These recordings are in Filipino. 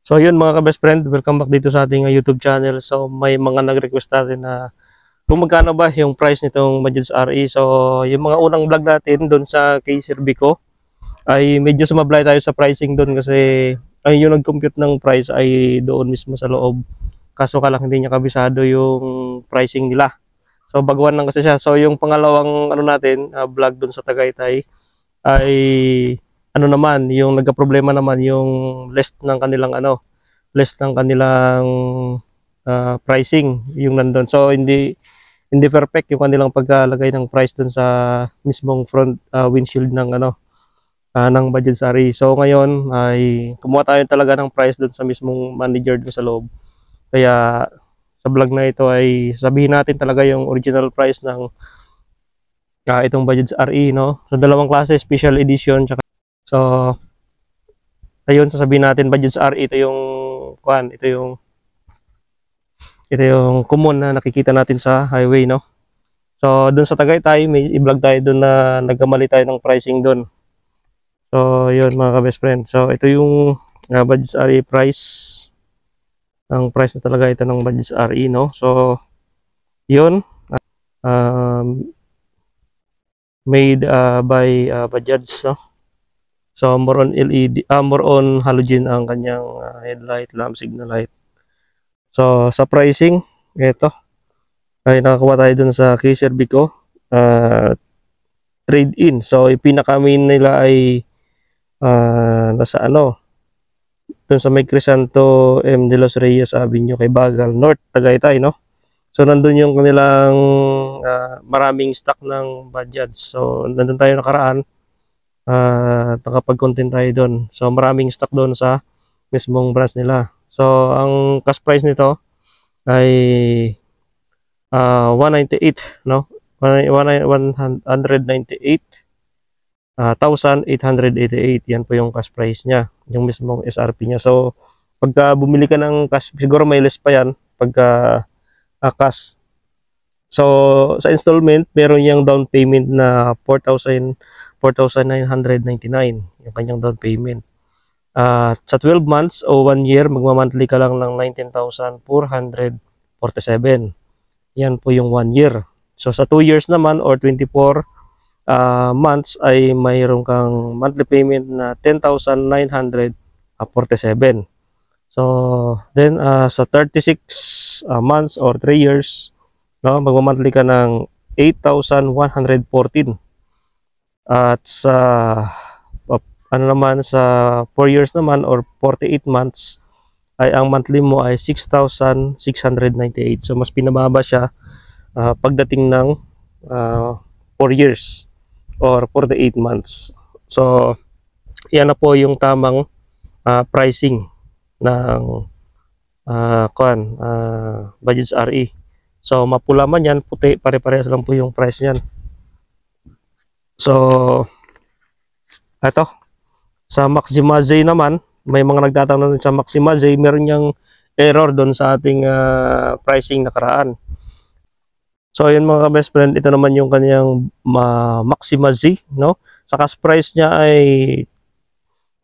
So yun mga ka-best friend, welcome back dito sa ating YouTube channel. So may mga nag-request natin na kung magkano ba yung price nitong Bajaj RE. So yung mga unang vlog natin doon sa kay Sir Vico ay medyo sumablay tayo sa pricing doon kasi ay yung nag-compute ng price ay doon mismo sa loob. Kaso ka lang hindi niya kabisado yung pricing nila. So baguhan lang kasi siya. So yung pangalawang ano natin, vlog doon sa Tagaytay ay ano naman, yung nagka-problema naman yung list ng kanilang list ng kanilang pricing yung nandun. So hindi perfect yung kanilang pagkalagay ng price dun sa mismong front windshield ng ng Bajaj Sari. So ngayon ay kumuha tayo talaga ng price dun sa mismong manager dun sa loob. Kaya sa vlog na ito ay sabihin natin talaga yung original price ng itong Bajaj RE, no? So dalawang klase, special edition tsaka so ayun, sasabihin natin Bajaj RE, ito yung ito yung common na nakikita natin sa highway, no? So doon sa Tagaytay may i-vlog tayo doon na nagkamali tayo ng pricing doon. So yun mga ka-best friend, so ito yung Bajaj RE price. Ang price na talaga ito ng Bajaj RE, no? So yun, um, made by Bajaj, no? So more on LED, more on halogen ang kanyang headlight, lamp, signal light. So sa pricing, ito ay nakakuha tayo dun sa Sir Vico trade-in. So yung pinaka-main nila ay nasa dun sa may Crisanto M. De Los Reyes Avenue kay Bagal North, Tagaytay, no? So nandun yung kanilang maraming stock ng Bajaj. So nandun tayo nakaraan, nakapag-content tayo doon. So maraming stock doon sa mismong branch nila. So ang cash price nito ay 198, no? 198,888. Yan po yung cash price niya, yung mismong SRP niya. So pagka bumili ka ng cash, siguro may less pa yan pagka cash. So sa installment, meron yung down payment na 4,999 yung kanyang down payment. Sa 12 months o 1 year, magmamonthly ka lang ng 19,447. Yan po yung 1 year. So sa 2 years naman or 24 months ay mayroon kang monthly payment na 10,947. So then sa 36 months or 3 years, no, magmamonthly ka ng 8,114. At sa ano naman sa 4 years naman or 48 months ay ang monthly mo ay 6,698. So mas pinababa siya pagdating ng 4 years or 48 months. So yan na po yung tamang pricing ng Bajaj RE. So mapula man yan, puti, pare-parehas lang po yung price niyan. So ito sa Maxima Z naman, may mga nagtatanong sa Maxima Z, meron niyang error doon sa ating pricing nakaraan. So ayun mga ka-best friend, ito naman yung kanyang Maxima Z, no? Sa cash price niya ay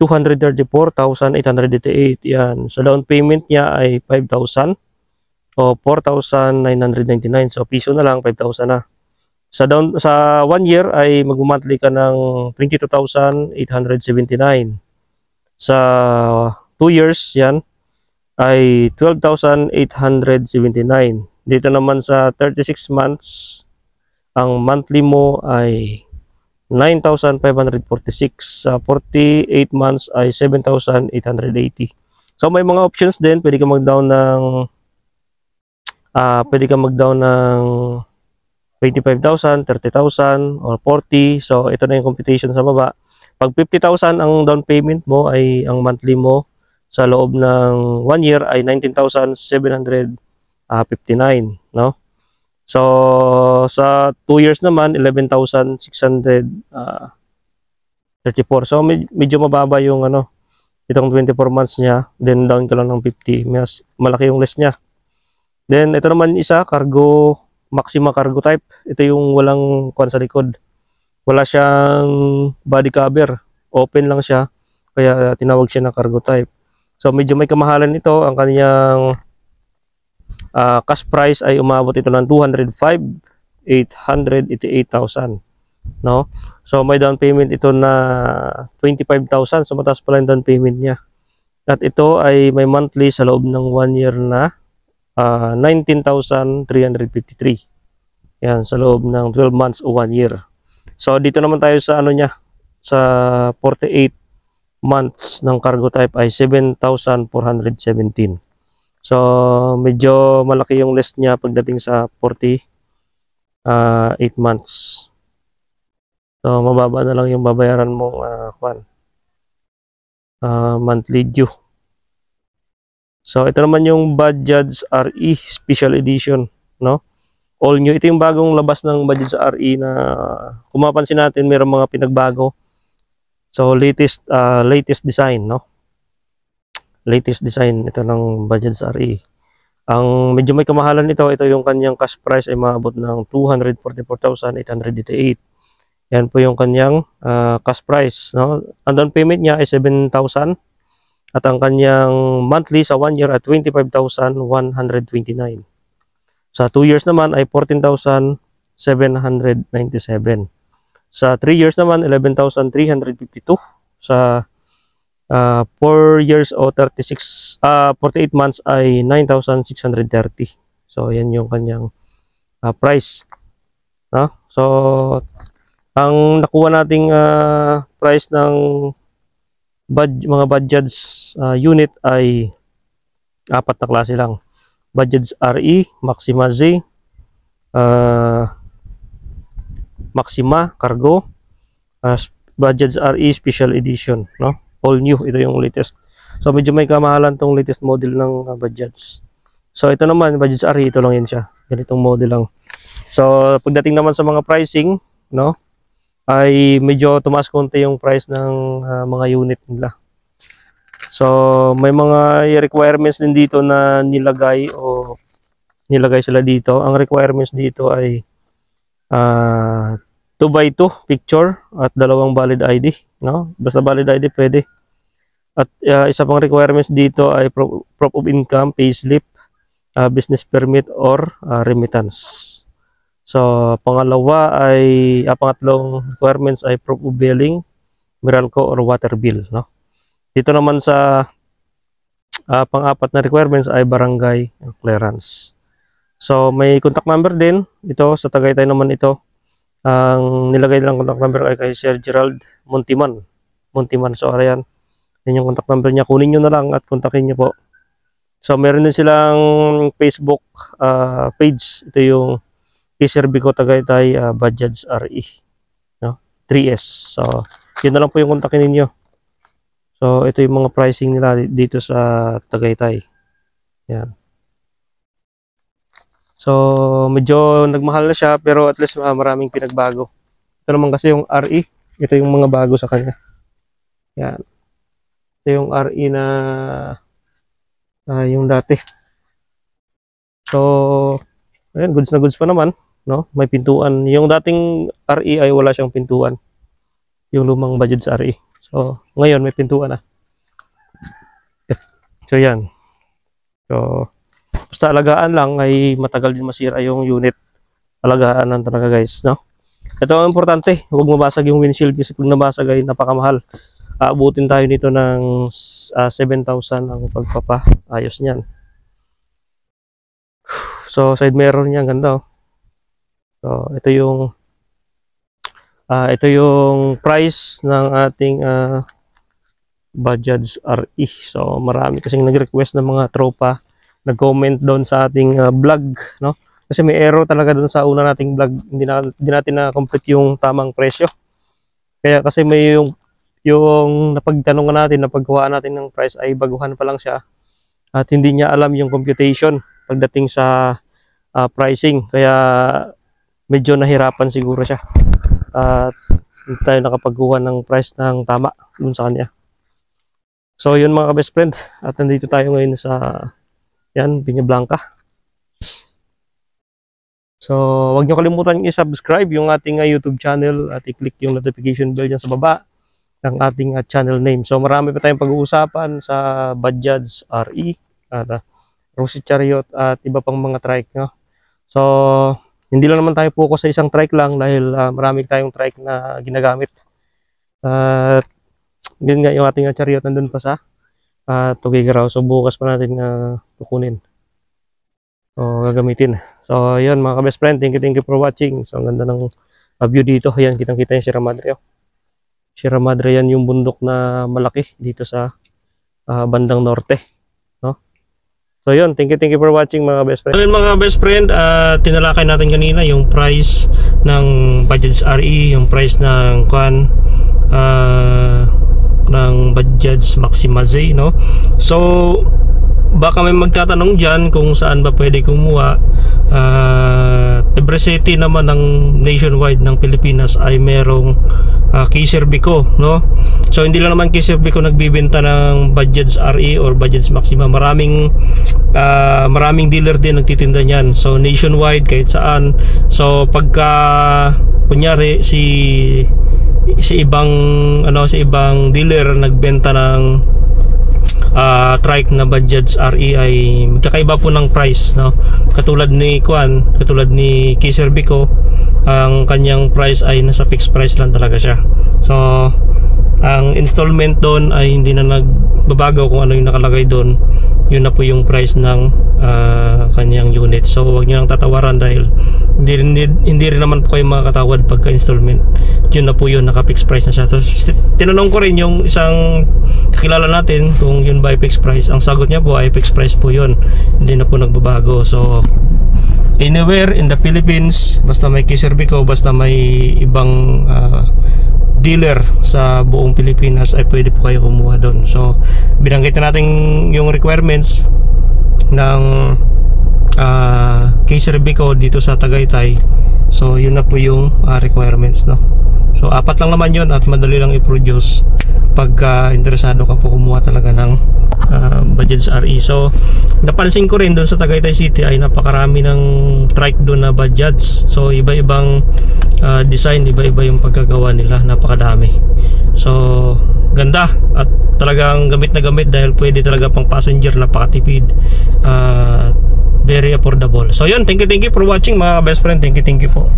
234,888. Yan. Sa down payment niya ay 5,000 o 4,999. So piso na lang, 5,000 na. Sa 1 year ay mag-monthly ka ng 22,879. Sa 2 years yan ay 12,879. Dito naman sa 36 months, ang monthly mo ay 9,546. Sa 48 months ay 7,880. So may mga options din, pwede ka mag-down ng 25,000, 30,000, or 40. So, ito na yung computation sa baba. Pag 50,000 ang down payment mo, ay ang monthly mo sa loob ng 1 year ay 19,759, no? So, sa 2 years naman, 11,634. So, medyo mababa yung itong 24 months niya. Then, down ka lang ng 50. Mas malaki yung less niya. Then, ito naman isa, Maxima cargo type. Ito yung walang kwan sa likod. Wala siyang body cover. Open lang siya. Kaya tinawag siya na cargo type. So medyo may kamahalan ito. Ang kanyang cash price ay umabot ito ng 205,888,000, no? So may down payment ito na 25,000. So mataas pala yung down payment niya. At ito ay may monthly sa loob ng 1 year na 19,353. Yan, sa loob ng 12 months o 1 year. So dito naman tayo sa ano niya, sa 48 months ng cargo type ay 7,417. So medyo malaki yung list niya pagdating sa 48 months. So mababa na lang yung babayaran mo monthly due. So ito naman yung Bajaj RE Special Edition, no? All new. Ito yung bagong labas ng Bajaj RE na kung mapansin natin mayroong mga pinagbago. So latest design, no? Latest design ito ng Bajaj RE. Ang medyo may kamahalan nito, ito yung kanyang cash price ay maabot ng 244,888. Yan po yung kanyang cash price, no? Ang down payment niya ay 7,000 at ang kanyang monthly sa 1 year at 25,129. Sa 2 years naman ay 14,797. Sa 3 years naman 11,352. Sa 4 years o 48 months ay 9,630. So yan yung kanyang price, no? So ang nakuha nating price ng mga Bajaj unit ay 4 na klase lang. Bajaj RE, Maxima Z, Maxima Cargo, Bajaj RE Special Edition, no? All new, ito yung latest. So medyo may kamahalan tong latest model ng Bajaj. So ito naman Bajaj RE, ito lang yan siya, ganitong model lang. So pagdating naman sa mga pricing, no, ay medyo tumaas konti yung price ng mga unit nila. So may mga requirements din dito na nilagay sila dito. Ang requirements dito ay 2x2 picture at 2 valid ID, no? Basta valid ID pwede. At isa pang requirements dito ay proof of income, payslip, business permit or remittance. So pangatlong requirements ay proof of billing, Meralco or water bill, no? Dito naman sa pang-apat na requirements ay barangay clearance. So may contact number din ito sa Tagaytay naman ito. Ang nilagay lang contact number ay kay Sir Gerald Muntiman. So ayan, yan yung contact number niya. Kunin nyo na lang at kontakin nyo po. So meron din silang Facebook page. Ito yung Sir Biko Tagaytay Bajaj RE, no? 3S. So yun na lang po yung kontakin ninyo. So ito yung mga pricing nila dito sa Tagaytay. Yan. So medyo nagmahal na siya pero at least maraming pinagbago. Ito naman kasi yung RE, ito yung mga bago sa kanya. Yan. Ito yung RE na yung dati. So ayan, goods na goods pa naman, no? May pintuan. Yung dating RE ay wala siyang pintuan. Yung lumang Bajaj RE. So ngayon may pintuan na. So yan. So basta alagaan lang ay matagal din masira yung unit. Alagaan lang talaga guys, no? Ito ang importante, huwag mabasag yung windshield kasi pag nabasag ay napakamahal. Aabutin tayo nito ng 7,000 ang pagpapaayos niyan. So side mirror niya ganda, oh. So ito yung price ng ating Bajaj RE. So marami kasing nag-request ng mga tropa, nag-comment doon sa ating vlog, no? Kasi may error talaga doon sa una nating vlog, hindi natin na-complete yung tamang presyo. Kaya kasi may yung napagtanungan natin, napagkuhaan natin ng price ay baguhan pa lang siya at hindi niya alam yung computation pagdating sa pricing, kaya medyo nahirapan siguro siya at hindi tayo nakapagkuha ng price ng tama dun sa kanya. So yun mga ka-best friend, at nandito tayo ngayon sa Peña Blanca. So huwag nyo kalimutan i-subscribe yung ating YouTube channel at i-click yung notification bell dyan sa baba ng ating channel name. So marami pa tayong pag-uusapan sa Bajaj RE at Rosy Chariot at iba pang mga trike, no? So hindi lang naman tayo focus sa isang trike lang dahil marami tayong trike na ginagamit. At yun nga, yung ating chariot nandun pa sa Tugigaraw. So bukas pa natin kukunin o gagamitin. So yun mga ka-best friend, thank you for watching. So ang ganda ng view dito. Ayan, kitang kita yung Sierra Madre. Sierra Madre, yan yung bundok na malaki dito sa bandang norte, no? So yun, thank you for watching mga best friend. So yun mga best friend, tinalakay natin kanina yung price ng Bajaj RE, yung price ng ng Bajaj Maxima Z, no? So baka may magtatanong dyan kung saan ba pwede kumuha. Every city naman ng nationwide ng Pilipinas ay merong K-Serbico, no? So hindi lang naman K-Serbico nagbibenta ng Bajaj RE or Bajaj Maxima. Maraming dealer din nagtitinda niyan. So nationwide kahit saan. So pagka kunyari si ibang dealer nagbenta ng trike na Bajaj RE ay magkakaiba po ng price, no? Katulad ni K-Serbico, ang kanyang price ay nasa fixed price lang talaga siya. So ang installment doon ay hindi na nagbabago kung ano yung nakalagay doon. Yun na po yung price ng kanyang unit. So huwag niyo nang tatawaran dahil hindi rin naman po kayo makakatawad pagka installment. Yun na po yun, naka-fixed price na siya. So tinanong ko rin yung isang kakilala natin kung yun ba ay fixed price. Ang sagot niya po ay fixed price po yun, hindi na po nagbabago. So anywhere in the Philippines, basta may K-Serbico, basta may ibang dealer sa buong Pilipinas ay pwede po kayo kumuha doon. So binanggit na natin yung requirements ng K-Serbico dito sa Tagaytay. So yun na po yung requirements, no? So 4 lang naman yun at madali lang i-produce pagka interesado ka po kumuha talaga ng Bajaj RE. So napansin ko rin doon sa Tagaytay City ay napakarami ng trike doon na Bajaj. So iba-ibang design, iba-iba yung pagkagawa nila, napakadami. So ganda at talagang gamit na gamit dahil pwede talaga pang passenger, napakatipid, very affordable. So yun, thank you for watching mga best friend. Thank you po.